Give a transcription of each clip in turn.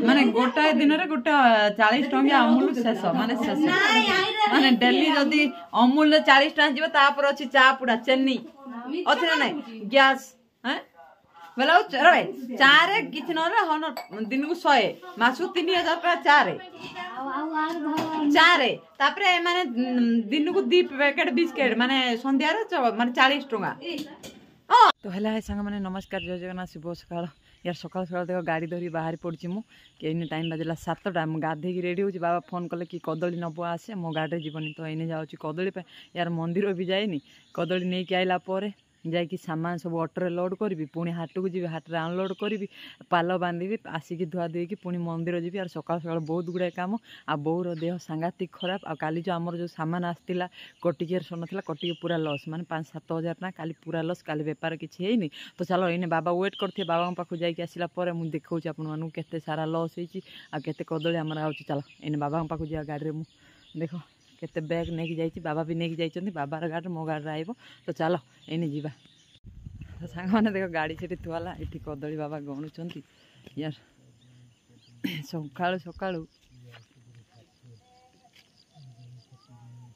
माने गोटाए दिन रे गोटे 40 टंका अमूल शेष माने शेष माने डेली जदी अमूल 40 टंका जीव तापर अछि चा पुडा चेन्नी अछि ना नहीं गैस हैं बेला रे चा रे किछ न रे हन दिन को 100 मासु 3000 टका चा रे चारे तापरे माने दिन को 2 पैकेट बिस्किट माने संध्या रे माने 40 टंका तो हेला है संग माने नमस्कार जय जगन्नाथ शुभ सकाळ यार सकाळ सकाळ देखो गाड़ी धरी बाहर पड़ी मु कि टाइम बाजला 7टा मुझे गाधे रेडी हो बाबा फोन कले कि कदली नब आसे मो गाड़ी जीवनी तो इने जाऊँ कदली यार मंदिर भी जाएनी कदली नहीं कि आइला जाकि सामान सब ऑटो लोड करी पुणी हाट को जी हाट में अनलोड करी पाल बांधि आसिक धुआ धुई पुणी मंदिर जी यार सकाल सकाल बहुत गुड़ाए कम आ बोर देह सांघातिक खराब आ काली जो आमर जो सामान आसला कटिकियर सो ना कटिकी पूरा लॉस माने 5-7 हजार ना काली पूरा लॉस काली बेपार किसी है तो चलो इन्हें बाबा वेट करते बाबा पाखु जाकि आसला मैं देखा आपको केते सारा लॉस होती आते कदली आमर आऊँ चलो इन्हें बाबा पाखु जा गाड़ी में देख केते बैग नहीं जाइए बाबा भी नहीं जाइए बाबार गाड़ी मो गाड़ी आइब तो चलो एने जीवा तो सांग मैंने देख गाड़ी से थुआला ये कदली बाबा गणुंट यार सकाळु सकाळु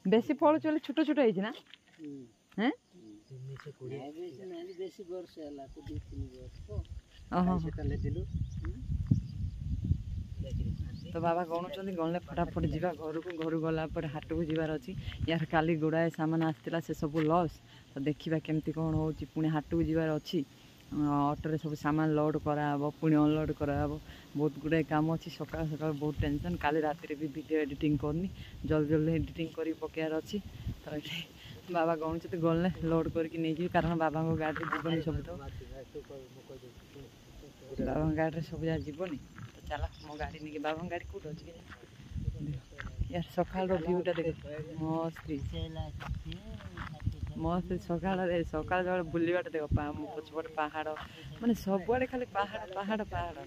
बेसी फल चले छोट छोट है ना हैं तो बाबा गणुंट गले फटाफट जावा घर को घर गला हाट को जीवार अच्छी यार काली गुड़ाए सामान आसला से सब लॉस तो देखा केमती कौन हो पुणी हाट को जीवार अच्छी ऑटो सब सामान लोड कराब पुणी अनलोड कराब बहुत गुड़ाए काम अच्छी सकाल सकाल बहुत टेंशन काली रात भी वीडियो एडिटिंग करनी जल्दी जल्दी एडिटिंग कर पकेयार अच्छी तो ये बाबा गणुंट गले लोड करके कारण बाबा गाड़ी जीवन सब तो बाबा गाड़ी सब जहाँ जीवनी तो चला मो गाड़ी नहीं बाबा गाड़ी कौट अच्छी यार सकाल भ्यूटा देख मस्त मस्त सकाल सकाल जो बुलवाट देख पछपट पहाड़ माने सबुआड़े खाली पहाड़ पहाड़ पहाड़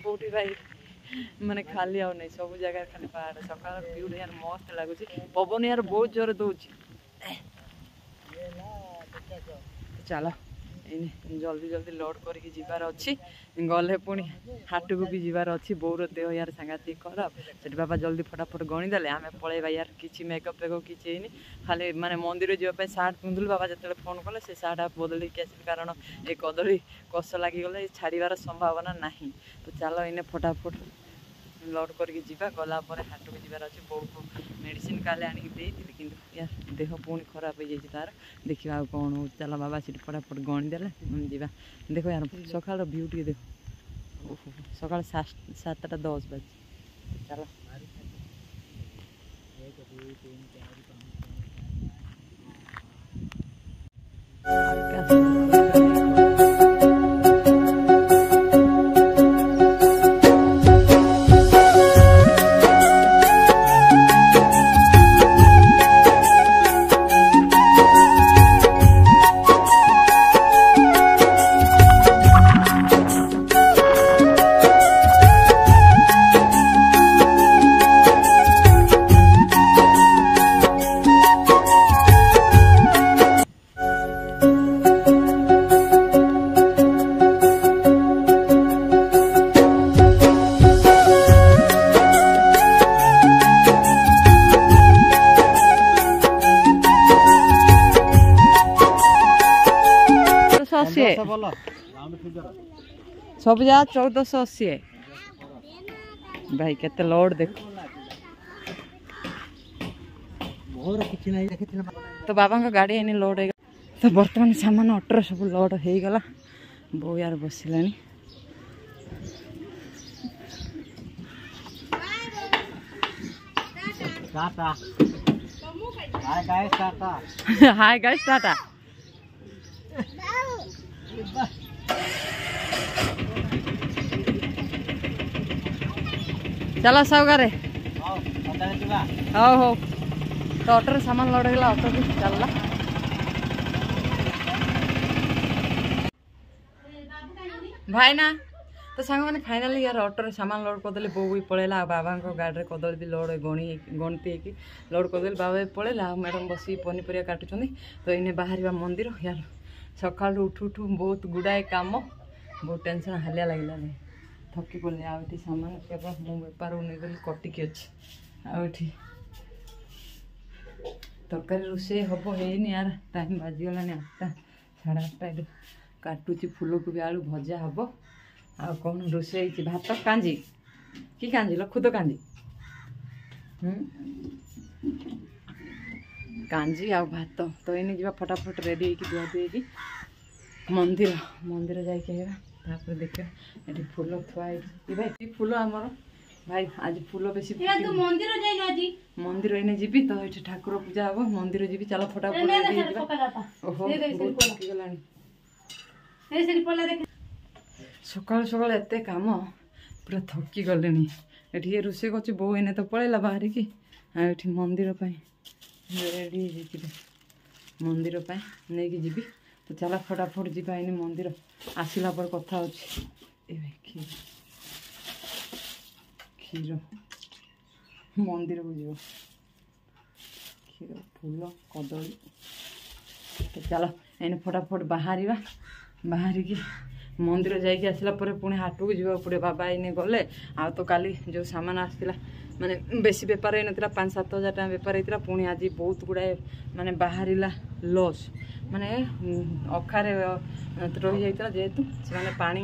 कौटी भाई माने खाली आउ नहीं सब जगह खाली पहाड़ सकाल भ्यूटा यार मस्त लगुच पवन यार बहुत जोर दौर चलो जल्दी जल्दी लोड करके जीवार अच्छी गले पुणी हाट को भी जीवार अच्छी बोर देह यार सांघातिक खराब से बाबा जल्दी फटाफट गणीदे आम पलैबा यार किसी मेकअप फेकअप किसी खाली माने मंदिर जावाई सार्ट पिंधुल बाबा जो फोन कले से सार्ट बदल के आस कारण ये कदली कष लगिगले छाड़ार संभावना ना तो चलो इन्हें फटाफट लोड करके जीवा गला हाट को जीवार अच्छे बो को मेडिसिन काले आनिकी कि यार देह पुणी खराब हो जाए तार देखा कौन हो चलो बाबा सीट फटाफट गणीदे जीवा देखो यार सकाल भ्यू टे देखो सकाल 7:10 बजे चलो सब जा 1480 भाई केते लोड देख तो बाबा का गाड़ी एने लोड है तो बर्तमान सामान ऑटो सब लोड हो गला बो यार बसिलानी टाटा हाय गाइस टाटा चलो सब करे हो तो ऑटो सामान लोड होगा ऑटो भी चलला भाई ना तो सांग मैंने फाइनाली यार ऑटो सामान लोड करदे बो भी पलैला बाबा गाड़ी कदली भी लोड गणती लोड करदे बाबा भी पलैला मैडम बस पनीपरिया काटुं तो इन्हें बाहर मंदिर यार सकाल उठू उठू बहुत गुड़ाए काम बहुत टेंशन हालिया लगे थकी पड़े आउटी सामान केवल मो बेपार नहीं गली कटिकी अच्छी आउटी तरकारी रोषे हम है यार टाइम बाजीगला 8टा 8:30 काटुची फूलकोबी आलू भजा हम आ कौन रोषे भात कांजी कि कांजी खुद कांजी कांजी आ भात तो ये जा फटाफट रेडी हो धुआ धुई मंदिर मंदिर जापर देखिए ये फूल थुआई भाई फूल आमर भाई आज फूल बेसी मंदिर एने जी तो ये ठाकुर पूजा हम मंदिर जी चलो फटाफट ओहो सकाल सकाल एत कम पूरा थकी गले ये रोषे कर बो एने तो पलैला बाहर की ये मंदिर रेडी मंदिर नहीं जी तो चला फटाफट जीवा इन मंदिर आसला पर कथा खीर खीर मंदिर को जीव क्षीर फूल कदली तो चलो इन फटाफट बाहर बाहर की मंदिर जाइए आसला पुणी हाट को जीवा पड़े बाबा इने गले आ तो काली जो सामान आसला माने बेसी बेपार होता 5-7 हजार टाइम बेपार होता पुणी आज बहुत गुड़ाए माने बाहर लॉस माने अखारे रही जाता जेहेतु से पानी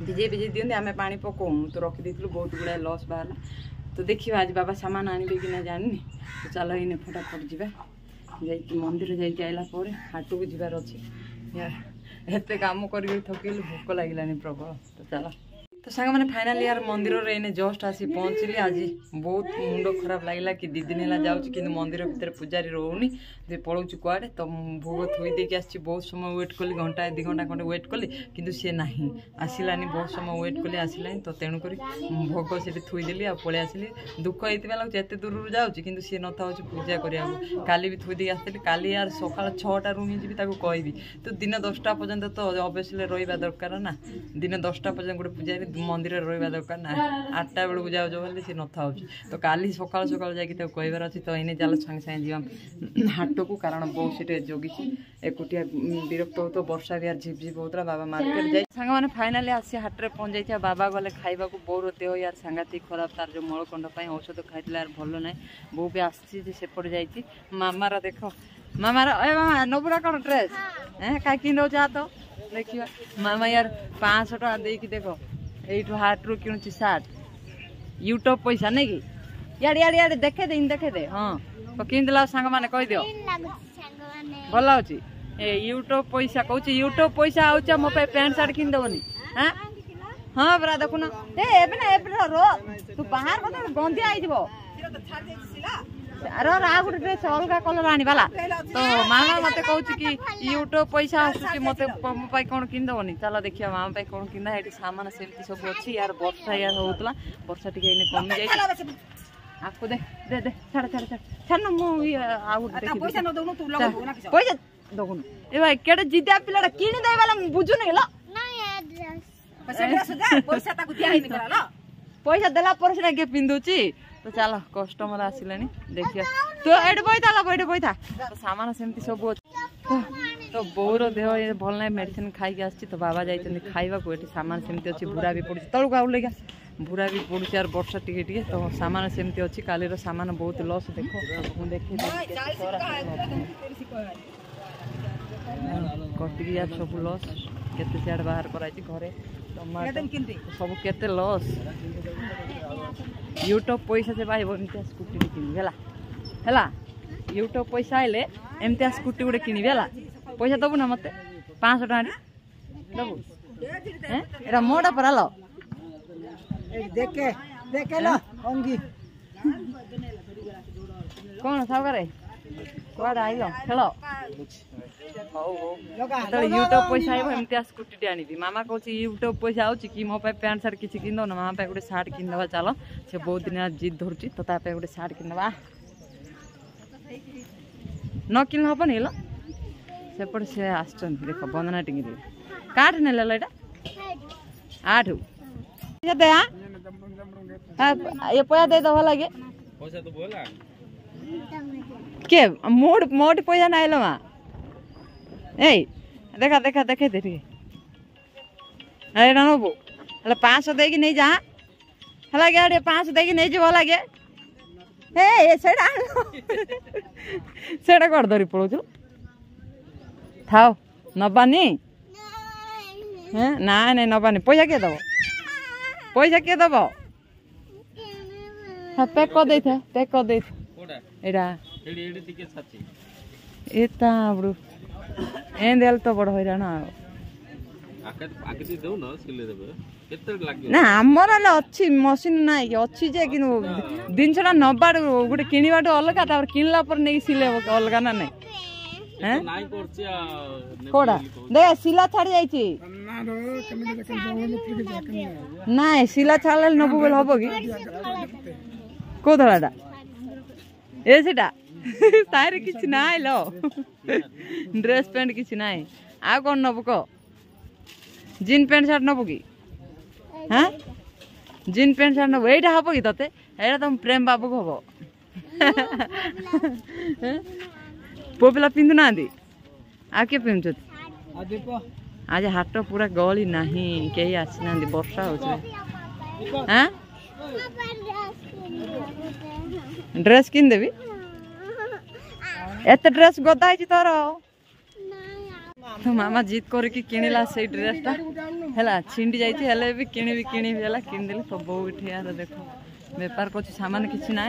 भिजे दिखते आम पा पकाऊँ तो रखी बहुत गुड़ाए लॉस बाहर तो देखिए आज बाबा सामान आने कि ना जानी तो चलो इन फटाफट जा मंदिर जाइला हाट को जीवार अच्छे यार एत कम कर थकिल भोक लगे प्रबल तो चलो तो सांग मैंने फाइनाली यार मंदिर रे इने जस्ट आसी पहुँचली आज बहुत मुंड खराब लगे कि 2 दिन है जाऊँगी कि मंदिर भितर पूजारी रोनी पलाऊँ कुआड़े तो भोग थोई देकी आसी बहुत समय वेट कली घंटा 2 घंटा खंडे वेट कली किंतु सी ना आसलानी बहुत समय वेट कली आसलानी तो तेणुक भोग से थोईदेली आ पलि आसली दुख होता लगे एत दूर जाऊँगी कि सी न था पूजा करा काली भी थोई देकी आसली काली यार सका 6टा ही जी कहबी तो दिन 10टा पर्यंत तो अवश्य रहा दरकार ना दिन 10टा पर्यंत गोटे पूजारी मंदिर रहा दरकार ना 8टा बेलू जाऊँ बोले सी न था तो काली सका सका जाकि कहबार अच्छी तो इन्हें चलो सागे सागे जा हाट को कारण बहुत से जगी एकुटिया विरक्त हो तो वर्षा भी यार झिपझिप होता बाबा मार्केट जाए सांग मैंने फाइनाली आसी हाट में पहुँच जाइए बाबा गले खाइबा बोर देह यार सांघातिक खराब तार जो मलकंड औषध खाई यार भल ना बो भी आसपट जाइए मामार देख मामार ए मामा नबुरा कौन ड्रेस कहीं नौ जा तो देखिए मामा यार 500 टका देख देख यू हाट रू किणुची सार्ट यूट्यूब पैसा नहीं कि यार देखे दे हाँ तो किला सांग मैंने कहीदि भल अच्छी यूट्यूब पैसा कौच यूट्यूब पैसा आउचा मो पैंट सार्ट किन देवनी हाँ हाँ बरा देखुन रो तू बाहर मत गंधिया हो गोटे ड्रेस अलग कलर आनीवाला तो मामा मत कहूँ कि यूट्यूब पैसा आसूँ मत मो कौन किन देवनी चलो देखिए मामा कौन किना ये सामान सेमती सब अच्छी यार वर्षा यार होता वर्षा टी कमी जाए आपको दे दे दे छाड़ छाड़ छाड़ छाड़ ना मुझे पैसा दगुन ए भाई केड़े जिद्या पिलाटा किनी दे वाला बुझु नहीं लो पैसा देला पर से के पिंदुची तो चलो कस्टमर आसिलानी देखिए तो एड बैठा तो सामान सेमती सब तो बोर देह ये भल ना मेडिसिन खाई आसी तो बाबा जाइए खाइबा को सामान सेमती अच्छी बुरा भी पड़ी तलू आउ लगे बुरा भी पड़ी यार वर्षा टिके तो सामान सेमती अच्छी कालीर सामान बहुत लॉस देखो देखिए कटिकी यार सब लॉस केते सियाड़ बाहर कराई घरे सब केते लॉस यूट्यूब पैसा से पाइब एमती स्कूटी किनिबेला यूट्यूब पैसा आइले एमती स्कूटी गोटे किनिबेला पैसा दबु ना मत 500 टका दबु एटा मोटा परा लो देखे लो अंगी कौन सावकारे कुआडे आइलो खेल तो यूट्यूब पैसा आइब एमती स्कूटी आनी मामा कहूँ यूट्यूब पैसा आउची कि मो पैंट सार्ट किसी किन दो मामा गोटे सार्ट किनदे चलो से बहुत दिन जिद धरुची तो गोटे सार्ट किनदे न किन हेनी लो सेपटे से आस देख बंदना टिंग काठ ने ये 8 दे ये पैसा दे दो लगे के मोट पैसा ना आइल माँ ए देखा देखा देखे दे एटा नबू हेला 500 देकी नहीं जा हला गाड़ी 500 देकी नहीं जो लगे हे सेडा सेडा कर धरी पळोचु थाओ नबानी हैं ना नहीं नबानी पैसा के दबो हाँ पैक कर दे कोड़ा एडा एडी टिके छाची एता बडू एं देल तो बड़ हैरान आके दो न सिले देबे केते लागे ना हमर ले अछि मशीन नाइ अछि जे कि दिनछडा नबाड गुटे किनिबाड अलगा तार किनला पर नै सिले अलगा ना नै हैं नाइ करछि कोड़ा दे सिला छाडी जाईछि नाइ सिला छाडले नबु बेल हबो कि को धलाडा ए सेटा तारे किछ नाइ लो ड्रेस पैंट किछ नाइ आ कोन नबु को जीन पैंट शर्ट नबु कि हाँ जीन पैंट शर्ट नबु एटा हबो कि तते एटा तुम प्रेम बाबू को हबो पोपला पिंधु ना दी आ के पिंधु आज हाट पूरा गली नाही केही आसी ना वर्षा हो हाँ ड्रेस किन देबी एत ड्रेस गदा तोर तो मामा जीत करके किणला से ड्रेसटा है छिंडी जाइए भी किणी किणदेली सब यार देख बेपार कर सामान किसी ना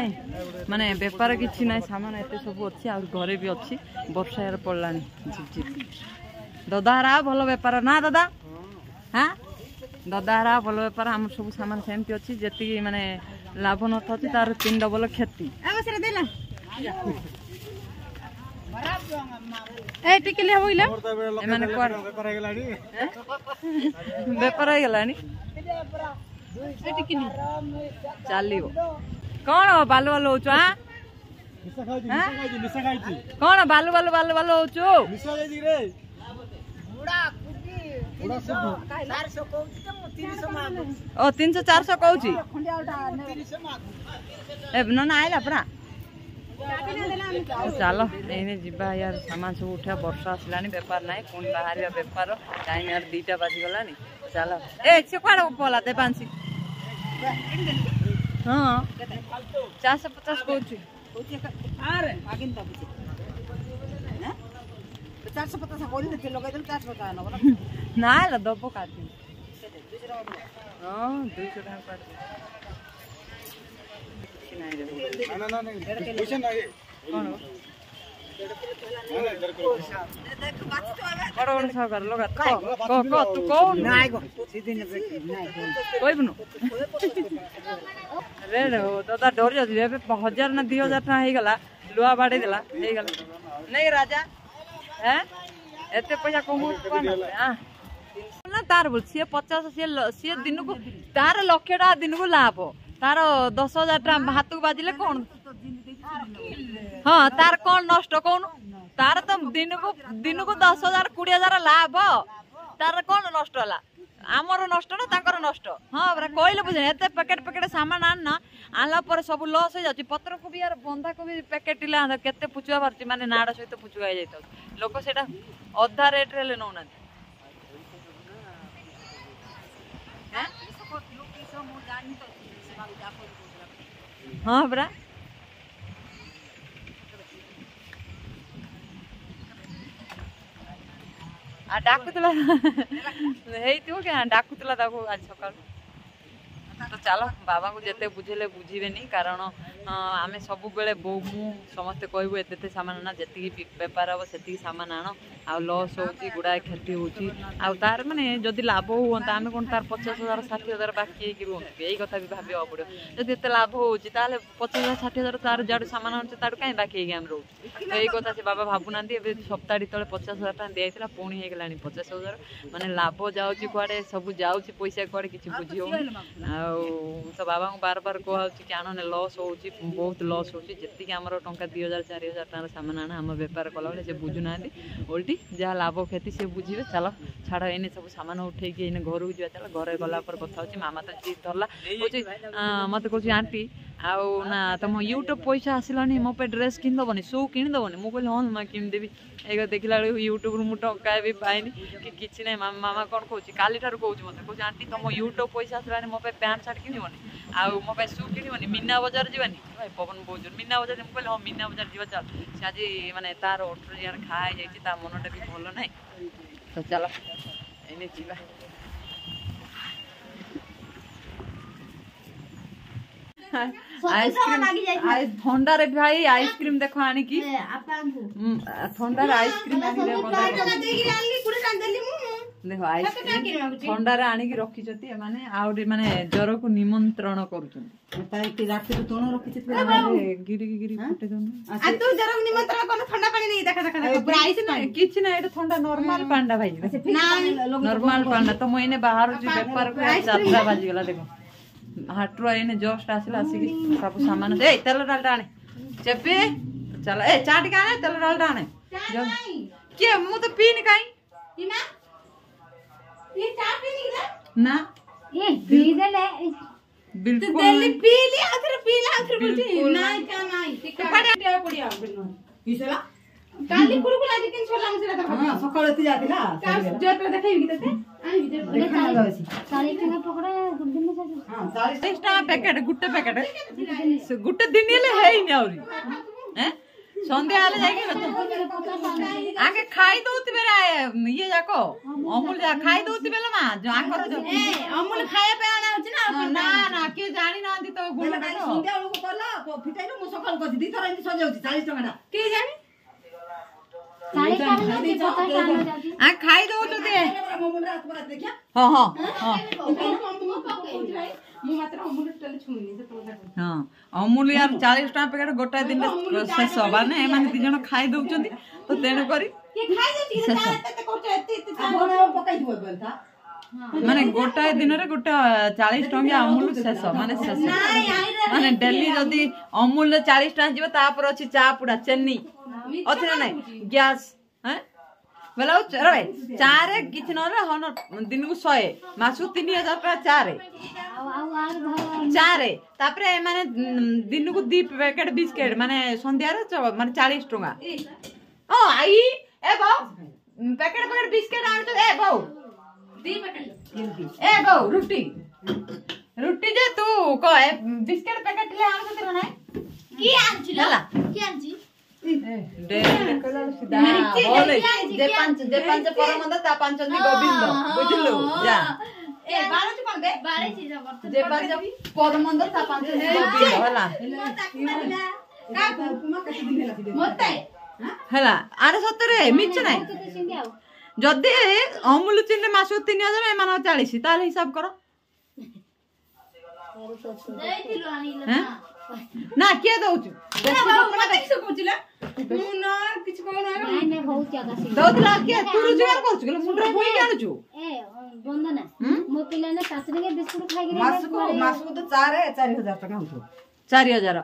माने बेपार किसी ना सामान एत सब अच्छी आ घरे भी अच्छी वर्षा यार पड़ला झिप झिप ददाहरा भल बेपार ना दादा हाँ ददाहरा भल बेपार आम सब सामान सेमती अच्छी जी माने लाभ न था तार 3 डबल क्षति ए टिकली होइला एमाने कोर बेपार हो गलानी ए टिकली चालियो कोन बालू बालू होचो हां निशा खाइची कोन बालू बालू बालू बालू होचो निशा खाइची रे बुड़ा कुटी 400 कहउची त मु 300 मागु ओ 300 400 कहउची ए न आइला परा चलो ये जीवा यार सामान सब उठा वर्षा आसलानी बेपार ना पुणी बाहर बेपार टाइम यार 2टा बाजिगला चलो ए से कौन पला दे 500 हाँ 450 कहूँ 450 ना दब काटी हाँ 200 टाका दादा डर जाए 1000 ना 2000 टाइम लुआ बाड़े देला नहीं राजा है एते पैसा कम ना तार बोल सी 50 सी दिन को तार 1 लाख टाका दिन को लाभ तार 10,000 टाइम हाथ को बाजिले कौन हाँ तार कौन नष्ट कौन तार तो दिन को 10,000 20,000 लाभ तार कौन नष्ट है आमर नष्ट ना ताकर नष्ट हाँ बरा कहले बुझे एते पैकेट सामान आनला पर सब लॉस हो जाची पत्र को भी यार बंधा को भी पैकेट ला केते पुचुआ बारची माने नाड़ सहित पुचुआ हो जाइतो लोक सेटा अधा रेट रे नौ ना हैं हाँ बरा डाकुला डाकुला आज सका तो चलो बाबा को जिते बुझेले बुझे कारण आम सब बेले बो मु समस्ते कहबू एते सामान आना जी बेपार हम से सामान आण आ लॉस हो गुड़ाए क्षति होतार माने जदि लाभ हुआ आम कौन तार 50,000 60,000 बाकी रुहतु यही कथा भी भाव पड़ो जब एत लाभ हो 50,000 60,000 तार जाड़ सामान आने तार कहीं बाकी आम रोच तो यही कथा से बाबा भावुना सप्ताह तले 50,000 टाइम दिखाई पुणी होगा 50,000 माने लाभ जाऊँगी कड़े सब जाऊँगी पैसा कड़े किसी बुझी हो तो बाबा को बार बार कहूँ कि आने लॉस हो बहुत लॉस होती आमर टंका 2,000 4,000 टाइम सामान आना आम बेपार कला से बुझुना उल्टी क्षति जहाँ लाभ क्षति से बुझे चल छाड़ एने सब सामान उठे कि घर को जा चल घर गला कथा हो मामा तो जी धरला कह मत कह आंटी आउ ना तुम यूट्यूब पैसा आसलानी मो पे ड्रेस किनदबनी शू किनदबनी मुझे हाँ माँ किनदेवी एक देखला यूट्यूब रु टंका भी पाइनि कि किसी ना मामा कौन कौन काली ठार कौच मत कह आंटी तुम यूट्यूब पैसा आसलानी मो पे पैंट सार्ट किनबनी आउ मो पे शू किनबनी मीना बजार जीवानी भाई पवन बहुत मीना बजार मुझे हाँ मीना बजार जीवा चल से आज मानने तार अठर यार खाई जाए मनटा भी भल ना तो चल एने जीवा आइसक्रीम थंडा रे भाई आइसक्रीम देखो आनी की थंडा रे आइसक्रीम देखो आइसक्रीम थंडा रे आनी की रखी छथि माने आउरी माने जर को निमंत्रण करूछन ताई राती तो तोण रखी छथि गिरी गिरी फटे दन आ तू जर निमंत्रण कोन ठंडा पानी नहीं देखा देखा पूरा आइस ना किछ ना एटा ठंडा नॉर्मल पांडा भाई नॉर्मल पांडा तो मइने बाहर जो व्यापार को यात्रा बाजी गला देखो हाटरू आईने जस्ट आसला आसिक सब सामान ए तेल डाल आने चेपे चल ए चाट के आने तेल डाल आने के मु तो पीन काई इमा ये चाट पीनी ना ये पी दे ले बिल्कुल तेल पी लिया आखिर बोलती नहीं का नहीं पड़िया पड़िया इसला काली कुरकुरा लेकिन छोला मुझे देखा हां सकाळ एती जातिला जोर पे देखाई कि तते आनी भीतर देखा जावसी 40 टका पकड़ा दिन में जाती हां 40 टका पैकेट गुट्टे पैकेट गुट्टे दिन ले है ही नहीं हैं संध्या आले जाके आगे खाई दोती बेरा ये जाको अमूल जा खाई दोती बेला मा जो आकर जो ए अमूल खाए पे आना होची ना ना के जानी ना दी तो गुण संध्या लोग करला फिटाइलो मु सकाळ को दी थरा इति सजाउची 40 टका ना के जानी खाई दो हाँ अमूल यार 40 टका पैकेट गोटाए दिन शेष माने माने दी जण खाई दउचंती तो तेणु करी माने गोटाए दिन रे गोटा 40 टका अमूल शेष माने शेष माने डेली जदी अमूल 40 टका जीव तापर अछि चा पुडा चेन्नी अथरे नहीं गैस हैं बोला रे चारे किछ न रे हन दिन को 100 मासु 3000 टका चारे तापरे माने दिन को 2 पैकेट बिस्किट माने संध्या रे माने 40 टका ओ आई ए बो पैकेट पैकेट बिस्किट आन तो ए बो 2 पैकेट ए बो रोटी जे तू को बिस्किट पैकेट ले आन तो ना की आनछि ला की आनछि जे पांच परमंद ता पांच गोविंद बुझलु जा ए बारे च कोन बे बारे चीज जे पांच परमंद ता पांच गोविंद हला का कुमा कति दिन हेला मते हला आरे सतरे मिछ नै जदी अमूल चिन्ह मासु 3000 ए मानो 40 ताले हिसाब करो देथिलो आनिला ना के दउछु मते किछ कहउचिला मु ना किछ कहउ ना नै बहुत ज्यादा से दउतला के तू रोजगार करछु गेल मुंडरा बोई आनुछु ए बंदना मो पिला ने सासरी के बिस्कुट खाइ गेले मासु तो 4000 टका होतो 4000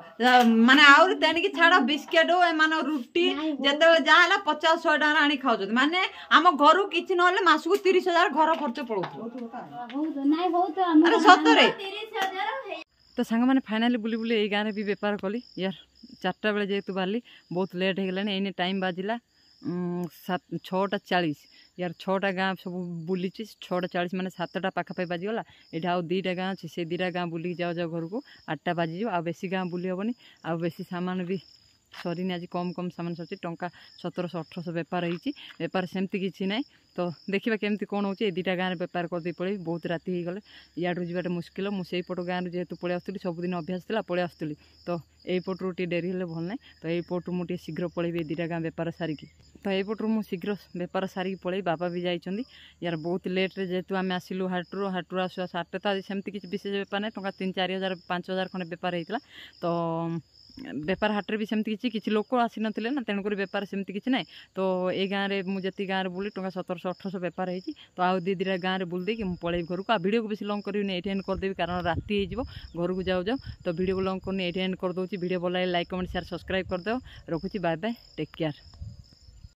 माने आउर तेन की छाड़ बिस्किट ओ माने रोटी जते जाहला 50-100 टका आनी खाउ माने हम घर किछ न होले मासु को 30000 घर खर्च पड़ो बहुत नै बहुत अरे सतरे 30000 तो सांग मैंने फाइनाली बुली बुली यही गाँव भी बेपार कली यार 4टा बेले जेहेतु बाहरी बहुत लेट हो गलानी एने टाइम बाजिला 6:40 यार 6टा गाँ सब बुली 6:40 माने 7टा पाखापाखि बाजिगला ये आउ 2टा गाँ अच्छे से 2टा गाँ बुलिक जाओ जाओ घर को 8टा बाजिज आ बेसी गाँ बुली हेनी आ बेसी सामान भी सरीनी आज कम कम सामान सरी टंका 1700-1800 बेपार होती बेपार सेमती किसी ना तो देखा केमती कौन हो 2टा गाँव में बेपार करदे पड़े बहुत राति हो गले याडू जावाटा मुस्किल मुझे पट गाँव जेहेतु पलि आसुली सबुदिन अभ्यास था पलि आसुली तो यपटू टे डेरी हेल्ले भल ना तो यपटू मुझे शीघ्र पलैबी 2टा गाँ बेपार सारिकी तो यपटू मुझे शीघ्र बेपार सारिकी पलैबी बाबा भी जाइए यार बहुत लेट्रे जेहेतु आम आसिलु हाटरू आसु आसु 8टा तो सेमती किसी विशेष बेपार ना टंका 3-4 हजार 5 हजार खंडे बेपार होता तो बेपार हाट्रे भी सेमती किसी लोक आसी नथिले ना तेणुक बेपार सेमती किसी ना तो ये गाँव में मुझे गाँव बुली टंका 1700-1800 बेपार होती तो आउ 2-2 गाँव में बुल देकी पलैबी घर को आ वीडियो को बेसी लंग करी ये एंड करदेवी कारण राति हो घर को जाऊ जाऊ तो वीडियो को लंग करनी ये एंड करदे वीडियो भल लाइक कमेंट शेयर सब्सक्राइब करदे रखुची बाय बाय टेक केयर।